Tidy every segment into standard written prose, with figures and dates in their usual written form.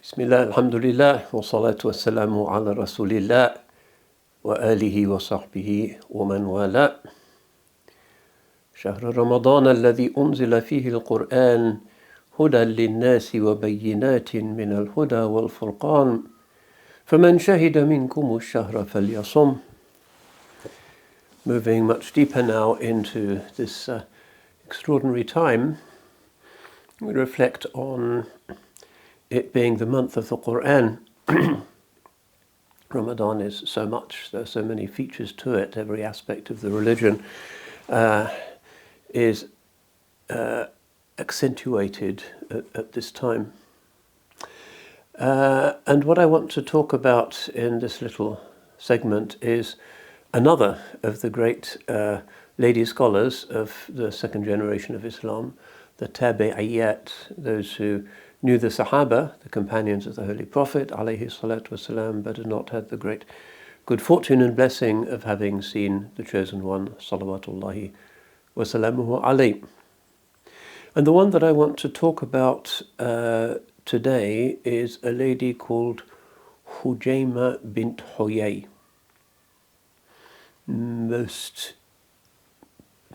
Bismillah, alhamdulillah, wa salatu wa salamu ala rasulillah, wa alihi wa sahbihi wa man wala. شهر رمضان الذي أنزل فيه القرآن هدى للناس وبينات من الهدى والفرقان فمن شهد منكم الشهر فليصم. Moving much deeper now into this extraordinary time, we reflect on it being the month of the Quran. Ramadan is so much, there are so many features to it, every aspect of the religion is accentuated at this time. And what I want to talk about in this little segment is another of the great lady scholars of the second generation of Islam, the Tabi'in, those who knew the Sahaba, the companions of the Holy Prophet, alayhi salatu wasalam, but had not had the great good fortune and blessing of having seen the Chosen One, salawatullahi wasalamuhu alayhi. And the one that I want to talk about today is a lady called Hujayma bint Huyay. Most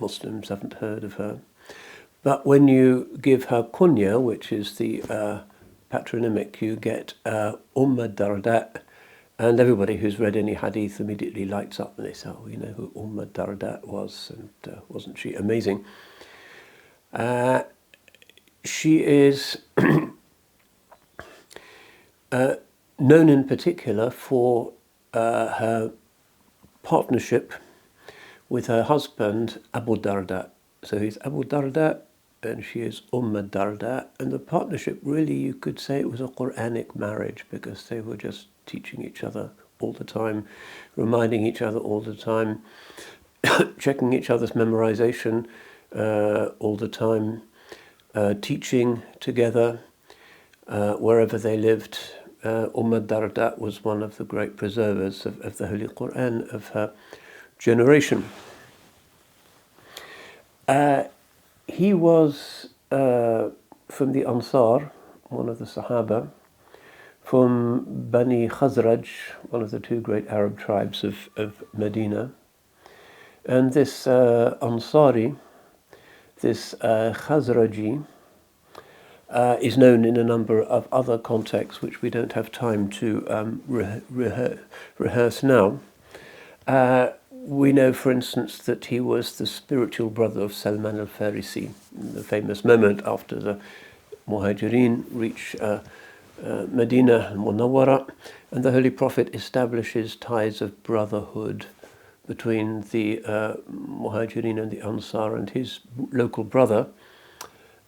Muslims haven't heard of her. But when you give her kunya, which is the patronymic, you get Umm Al-Darda, and everybody who's read any hadith immediately lights up and they say, oh, we know who Umm Al-Darda was, and wasn't she amazing? She is known in particular for her partnership with her husband, Abu Darda. So he's Abu Darda and she is Umm Al-Darda, and the partnership, really you could say it was a Quranic marriage, because they were just teaching each other all the time, reminding each other all the time, checking each other's memorization all the time, teaching together wherever they lived. Umm Al-Darda was one of the great preservers of the Holy Quran of her generation. He was from the Ansar, one of the Sahaba, from Bani Khazraj, one of the two great Arab tribes of Medina. And this Ansari, this Khazraji, is known in a number of other contexts which we don't have time to rehearse now. We know, for instance, that he was the spiritual brother of Salman al-Farisi, the famous moment after the Muhajirin reach Medina al-Munawwara, and the Holy Prophet establishes ties of brotherhood between the Muhajirin and the Ansar, and his local brother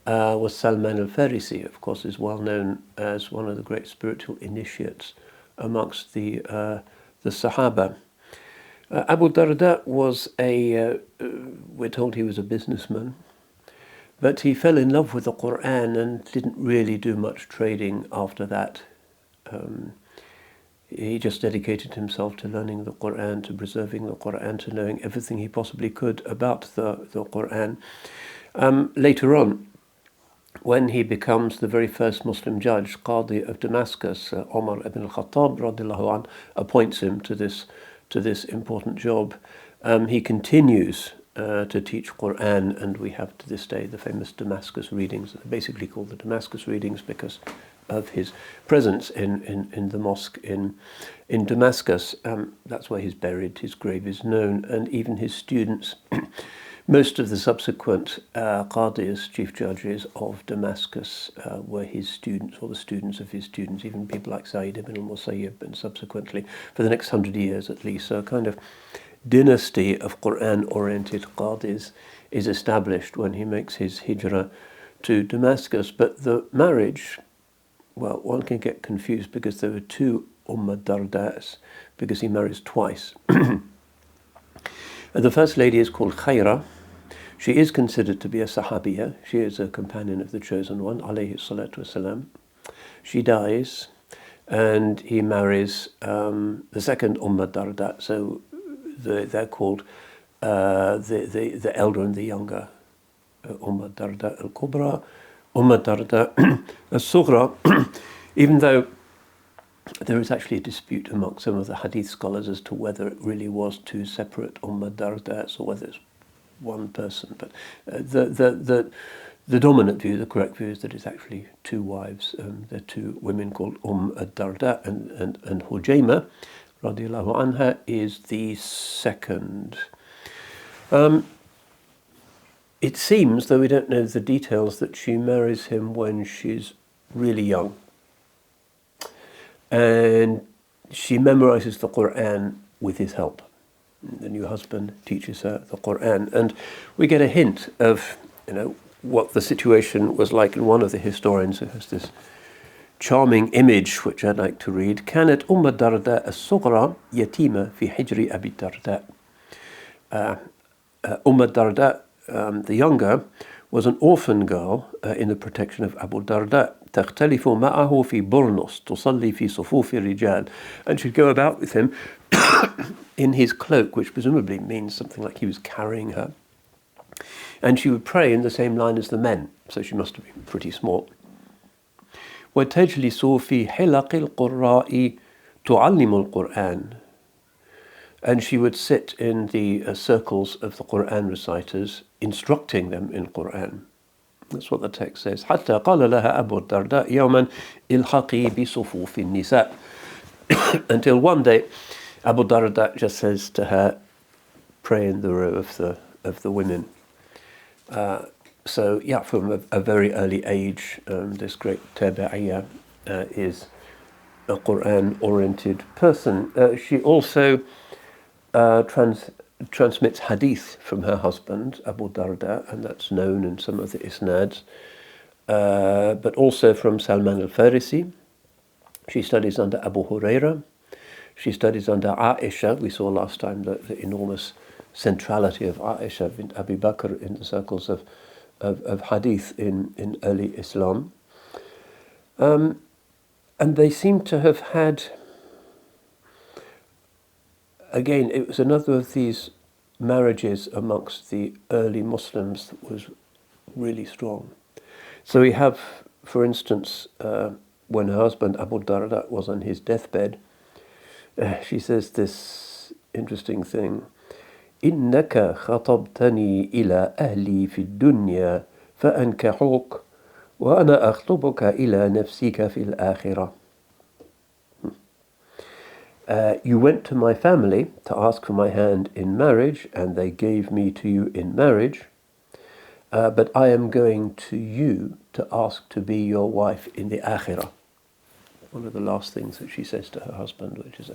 was Salman al-Farisi, of course, is well known as one of the great spiritual initiates amongst the Sahaba. Abu Darda was we're told he was a businessman, but he fell in love with the Quran and didn't really do much trading after that. He just dedicated himself to learning the Quran, to preserving the Quran, to knowing everything he possibly could about the Quran. Later on, when he becomes the very first Muslim judge, Qadi of Damascus, Omar ibn al-Khattab radiallahu anh, appoints him to this important job. He continues to teach Quran, and we have to this day the famous Damascus readings. They're basically called the Damascus readings because of his presence in the mosque in Damascus. That's where he's buried. His grave is known, and even his students, most of the subsequent qadis, chief judges of Damascus, were his students, or the students of his students, even people like Sayyid ibn al-Musayyib, and subsequently, for the next 100 years at least. So a kind of dynasty of Quran-oriented qadis is established when he makes his hijrah to Damascus. But the marriage, well, one can get confused because there were two Umm Al-Dardas, because he marries twice. The first lady is called Khayra. She is considered to be a Sahabiya. She is a companion of the Chosen One, alayhi salatu wasalam. She dies, and he marries the second Umm Al-Darda. So they're called the elder and the younger, Umm Al-Darda al-Kubra, Umm Al-Darda al-Sughra. Even though there is actually a dispute among some of the hadith scholars as to whether it really was two separate Dardas or whether it's one person. But the dominant view, the correct view, is that it's actually two wives. They're two women called Al-Darda and Hujayma, radiallahu anha, is the second. It seems, though we don't know the details, that she marries him when she's really young. And she memorizes the Quran with his help. The new husband teaches her the Quran. And we get a hint of, what the situation was like in one of the historians who has this charming image, which I'd like to read. كانت أم الدرداء الصغرى يتيمة في حجر أبي الدرداء. Al-Darda, the younger, was an orphan girl in the protection of Abu Darda. تختلف معه في برنس تصلي في صفوف الرجال. And she'd go about with him in his cloak, which presumably means something like he was carrying her. And she would pray in the same line as the men, so she must have been pretty small. وتجلس في حلق القراء تعلم القرآن. And she would sit in the circles of the Quran reciters, instructing them in Quran. That's what the text says. حتى قال لها أبو الدرداء يوما الحقي بصفوف النساء. Until one day, Abu Darda just says to her, pray in the row of the women. So from a very early age, this great Tabi'iyya is a Quran-oriented person. She also transmits hadith from her husband, Abu Darda, and that's known in some of the isnads, but also from Salman al-Farisi. She studies under Abu Huraira. She studies under Aisha. We saw last time the enormous centrality of Aisha bint Abi Bakr in the circles of hadith in early Islam. And they seem to have had, again, it was another of these marriages amongst the early Muslims that was really strong. So we have, for instance, when her husband Abu Darda was on his deathbed, she says this interesting thing: إنك خطبتني إلى أهلي في الدنيا فأنكحوك وأنا أخطبك إلى نفسك في الآخرة. You went to my family to ask for my hand in marriage, and they gave me to you in marriage, but I am going to you to ask to be your wife in the Akhirah. One of the last things that she says to her husband, which is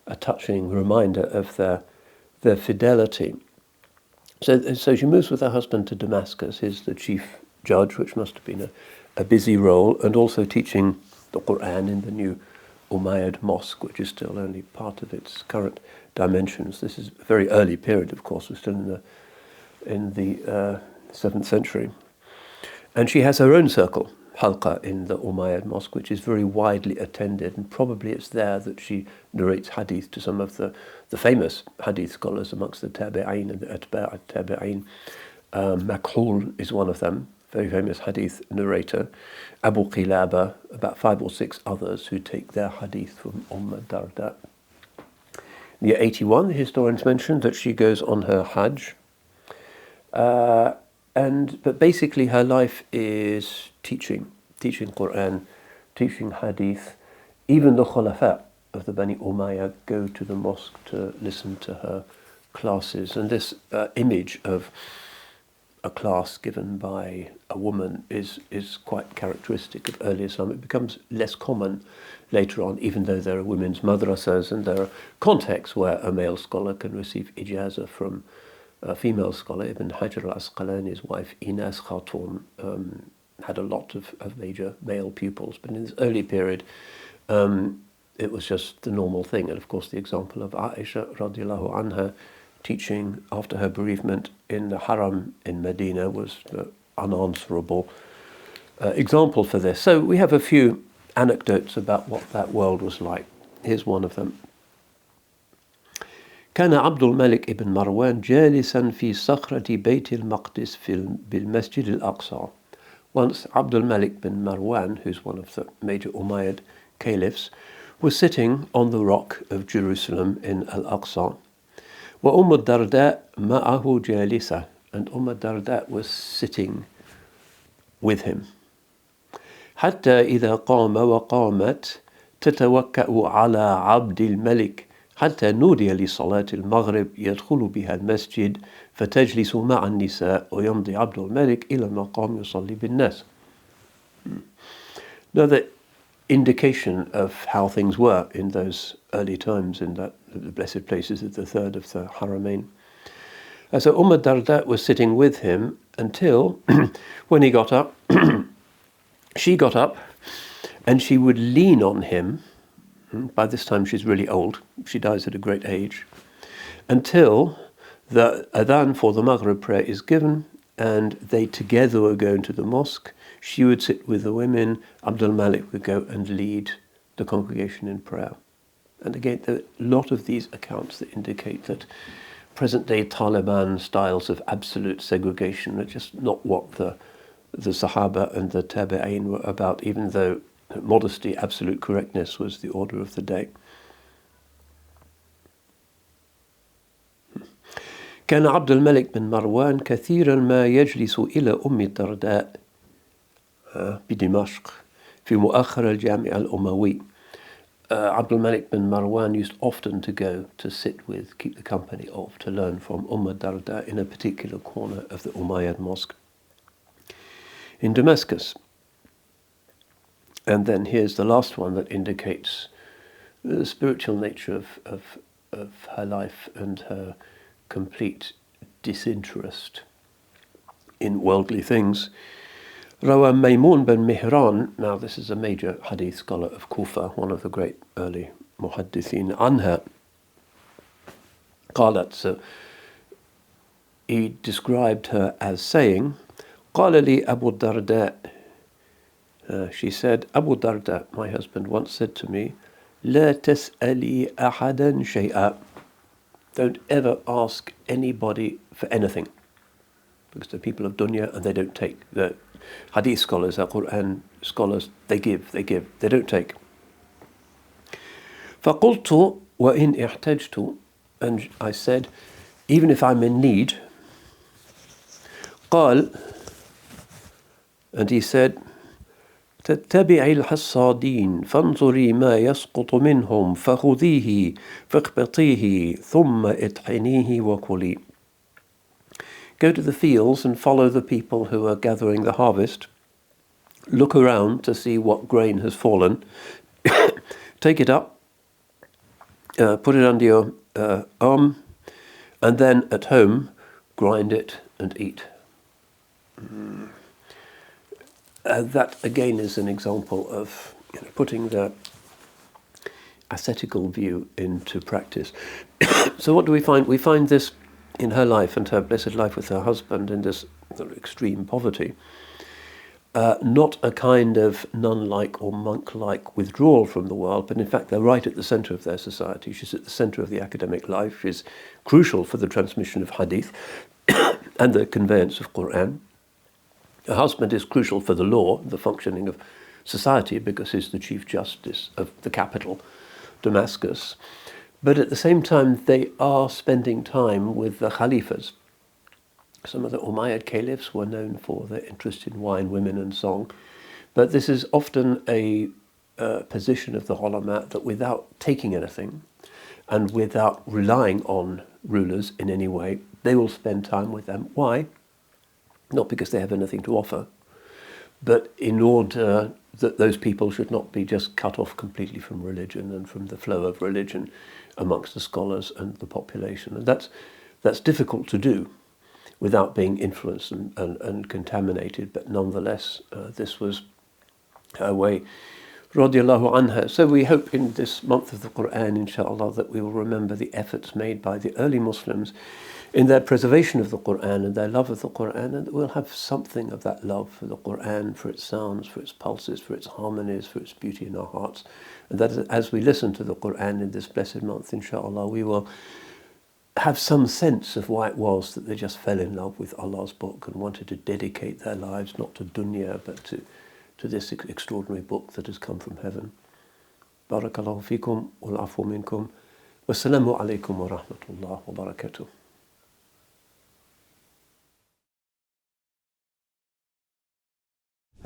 a touching reminder of their fidelity. So she moves with her husband to Damascus. He's the chief judge, which must have been a busy role, and also teaching the Quran in the new Umayyad mosque, which is still only part of its current dimensions. This is a very early period, of course. We're still in the 7th century. And she has her own circle, halqa, in the Umayyad mosque, which is very widely attended, and probably it's there that she narrates hadith to some of the famous hadith scholars amongst the Tabi'in and the Atba' Tabi'in. Makhul is one of them, very famous hadith narrator. Abu Qilaba, about 5 or 6 others who take their hadith from Al-Darda. In year 81, the historians mentioned that she goes on her Hajj. But basically her life is teaching Quran, teaching hadith. Even the Khulafa of the Bani Umayyah go to the mosque to listen to her classes. And this image of a class given by a woman is quite characteristic of early Islam. It becomes less common later on, even though there are women's madrasas and there are contexts where a male scholar can receive ijazah from a female scholar. Ibn Hajar al-Asqalani's wife, Inas Khatun, had a lot of major male pupils, but in this early period, it was just the normal thing. And of course, the example of Aisha radiallahu anha teaching after her bereavement in the Haram in Medina was the unanswerable example for this. So we have a few anecdotes about what that world was like. Here's one of them. كان عبد الملك ابن مروان جالسا في صخرة بيت المقدس بالمسجد الأقصى Once Abdul Malik bin Marwan, who's one of the major Umayyad caliphs, was sitting on the rock of Jerusalem in Al-Aqsa. Wa Umm Al-Darda ma'ahu jalisa, and Al-Darda was sitting with him. حتى إذا قام وقامت تتوكأ على عبد الملك حتى نودي لصلاة المغرب يدخل بها المسجد فتجلس مع النساء ويمضي عبد الملك إلى المقام يصلي بالناس. Now the indication of how things were in those early times in the blessed places of the third of the Haramain. So Al-Darda was sitting with him until when he got up, she got up and she would lean on him. By this time she's really old. She dies at a great age. Until the adhan for the Maghrib prayer is given and they together were going to the mosque. She would sit with the women. Abdul Malik would go and lead the congregation in prayer. And again, there are a lot of these accounts that indicate that present-day Taliban styles of absolute segregation are just not what the Sahaba and the Tabi'in were about, even though modesty, absolute correctness was the order of the day. كان عبد الملك بن مروان كثيرا ما يجلس إلى أم الدرداء بدمشق في مؤخر الجامع الأموي. Abdul Malik bin Marwan used often to go to sit with, keep the company of, to learn from Al-Darda in a particular corner of the Umayyad mosque in Damascus. And then here's the last one that indicates the spiritual nature of her life and her complete disinterest in worldly things. Rawa Maymun bin Mihran, now this is a major hadith scholar of Kufa, one of the great early muhaddithin, anha qalat, so he described her as saying, قال لي أبو الدرداء, she said, Abu Darda, my husband, once said to me, لا تسألي أحدا شيئا, don't ever ask anybody for anything, because the people of dunya and they don't take. The hadith scholars, the Quran scholars, they give, they don't take. فقلت وإن احتجت, and I said, even if I'm in need. قال, and he said, تتبعي الحصادين فانظري ما يسقط منهم فخذيه فاقبطيه ثم اطحنيه وكلي. Go to the fields and follow the people who are gathering the harvest. Look around to see what grain has fallen. Take it up, put it under your arm, and then at home grind it and eat. That again is an example of putting the ascetical view into practice. So what do we find? We find this in her life and her blessed life with her husband in this extreme poverty. Not a kind of nun-like or monk-like withdrawal from the world, but in fact they're right at the center of their society. She's at the center of the academic life. She's crucial for the transmission of hadith and the conveyance of Quran. Her husband is crucial for the law, the functioning of society, because he's the chief justice of the capital, Damascus. But at the same time, they are spending time with the Khalifas. Some of the Umayyad caliphs were known for their interest in wine, women, and song. But this is often a position of the ulama that without taking anything and without relying on rulers in any way, they will spend time with them. Why? Not because they have anything to offer, but in order that those people should not be just cut off completely from religion and from the flow of religion amongst the scholars and the population. And that's difficult to do without being influenced and contaminated, but nonetheless, this was her way. Radiallahu anha. So we hope in this month of the Quran, inshallah, that we will remember the efforts made by the early Muslims in their preservation of the Quran and their love of the Quran, and that we'll have something of that love for the Quran, for its sounds, for its pulses, for its harmonies, for its beauty in our hearts. And that as we listen to the Quran in this blessed month, inshallah, we will have some sense of why it was that they just fell in love with Allah's book and wanted to dedicate their lives not to dunya but to this extraordinary book that has come from heaven. Barakallahu fikum wal afu minkum. Wassalamu alaikum wa rahmatullah wa barakatuh.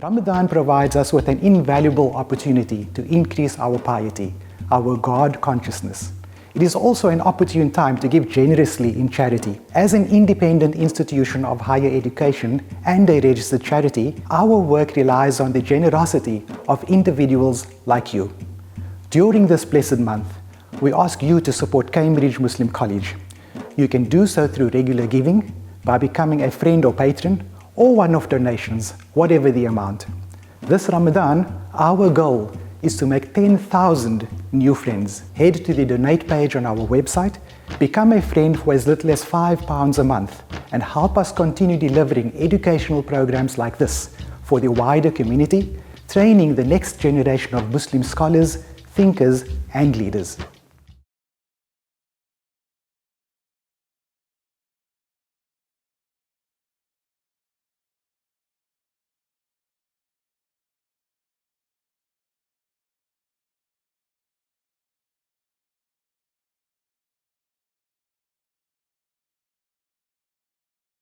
Ramadan provides us with an invaluable opportunity to increase our piety, our God consciousness. It is also an opportune time to give generously in charity. As an independent institution of higher education and a registered charity, our work relies on the generosity of individuals like you. During this blessed month, we ask you to support Cambridge Muslim College. You can do so through regular giving, by becoming a friend or patron, or one-off donations, whatever the amount. This Ramadan, our goal is to make 10,000 new friends. Head to the donate page on our website, become a friend for as little as £5 a month, and help us continue delivering educational programs like this for the wider community, training the next generation of Muslim scholars, thinkers, and leaders.